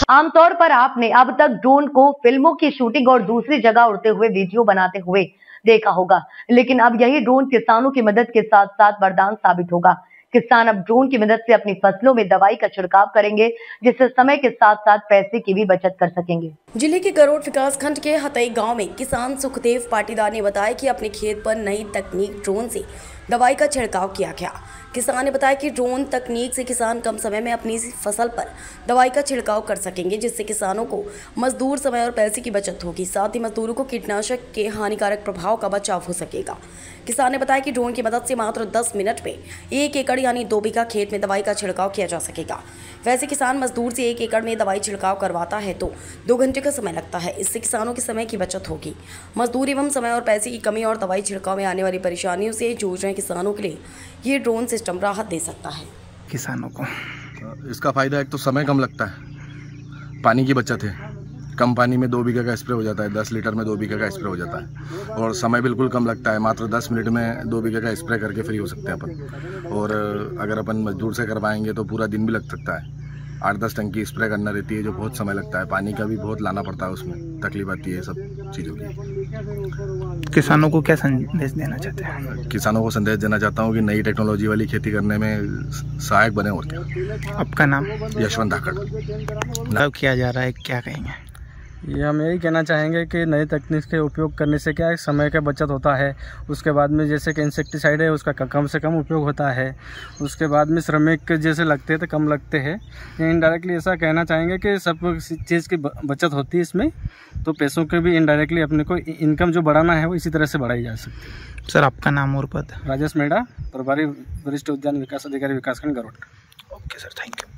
आमतौर पर आपने अब तक ड्रोन को फिल्मों की शूटिंग और दूसरी जगह उड़ते हुए वीडियो बनाते हुए देखा होगा, लेकिन अब यही ड्रोन किसानों की मदद के साथ साथ वरदान साबित होगा। किसान अब ड्रोन की मदद से अपनी फसलों में दवाई का छिड़काव करेंगे, जिससे समय के साथ साथ पैसे की भी बचत कर सकेंगे। जिले के गरोड विकास खंड के हतई गांव में किसान सुखदेव पाटीदार ने बताया कि अपने खेत पर नई तकनीक ड्रोन से दवाई का छिड़काव किया गया। किसान ने बताया कि ड्रोन तकनीक से किसान कम समय में अपनी फसल पर दवाई का छिड़काव कर सकेंगे, जिससे किसानों को मजदूर समय और पैसे की बचत होगी। साथ ही मजदूरों को कीटनाशक के हानिकारक प्रभाव का बचाव हो सकेगा। किसान ने बताया कि ड्रोन की मदद से मात्र 10 मिनट में 1 एकड़ यानी 2 बीघा खेत में दवाई का छिड़काव किया जा सकेगा। वैसे किसान मजदूर से 1 एकड़ में दवाई छिड़काव करवाता है तो 2 घंटे का समय लगता है। इससे किसानों के समय की बचत होगी। मजदूर एवं समय और पैसे की कमी और दवाई छिड़काव में आने वाली परेशानियों से जूझ रहे किसानों के लिए ये ड्रोन सिस्टम राहत दे सकता है। किसानों को इसका फायदा एक तो समय कम लगता है, पानी की बचत है, कम पानी में 2 बीघा का स्प्रे हो जाता है, 10 लीटर में 2 बीघा का स्प्रे हो जाता है, और समय बिल्कुल कम लगता है, मात्र 10 मिनट में 2 बीघा का स्प्रे करके फ्री हो सकते हैं अपन। और अगर अपन मजदूर से करवाएंगे तो पूरा दिन भी लग सकता है, 8-10 टंकी स्प्रे करना रहती है, जो बहुत समय लगता है, पानी का भी बहुत लाना पड़ता है, उसमें तकलीफ आती है सब चीज़ों की। किसानों को क्या संदेश देना चाहते हैं? किसानों को संदेश देना चाहता हूँ कि नई टेक्नोलॉजी वाली खेती करने में सहायक बने। और क्या? आपका नाम? यशवंत धाकड़। कब किया जा रहा है, क्या कहेंगे? ये हम यही कहना चाहेंगे कि नई तकनीक के उपयोग करने से क्या है, समय का बचत होता है। उसके बाद में जैसे कि इंसेक्टिसाइड है उसका कम से कम उपयोग होता है। उसके बाद में श्रमिक जैसे लगते हैं तो कम लगते हैं। इनडायरेक्टली ऐसा कहना चाहेंगे कि सब चीज़ की बचत होती है इसमें, तो पैसों के भी इनडायरेक्टली अपने को इनकम जो बढ़ाना है वो इसी तरह से बढ़ाई जा सकती है। सर आपका नाम और पद? राजेश मेड़ा, प्रभारी वरिष्ठ उद्यान विकास अधिकारी विकासखंड Garod. Okay sir, thank you.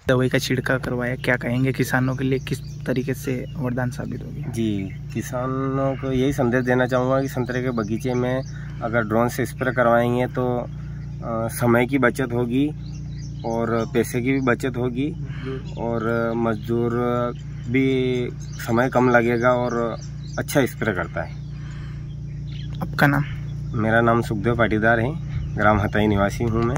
दवाई का छिड़काव करवाया, क्या कहेंगे किसानों के लिए, किस तरीके से वरदान साबित होगी? जी, किसानों को यही संदेश देना चाहूँगा कि संतरे के बगीचे में अगर ड्रोन से स्प्रे करवाएंगे तो समय की बचत होगी और पैसे की भी बचत होगी, और मजदूर भी समय कम लगेगा और अच्छा स्प्रे करता है। आपका नाम? मेरा नाम सुखदेव पाटीदार है, ग्राम हतई निवासी हूँ मैं।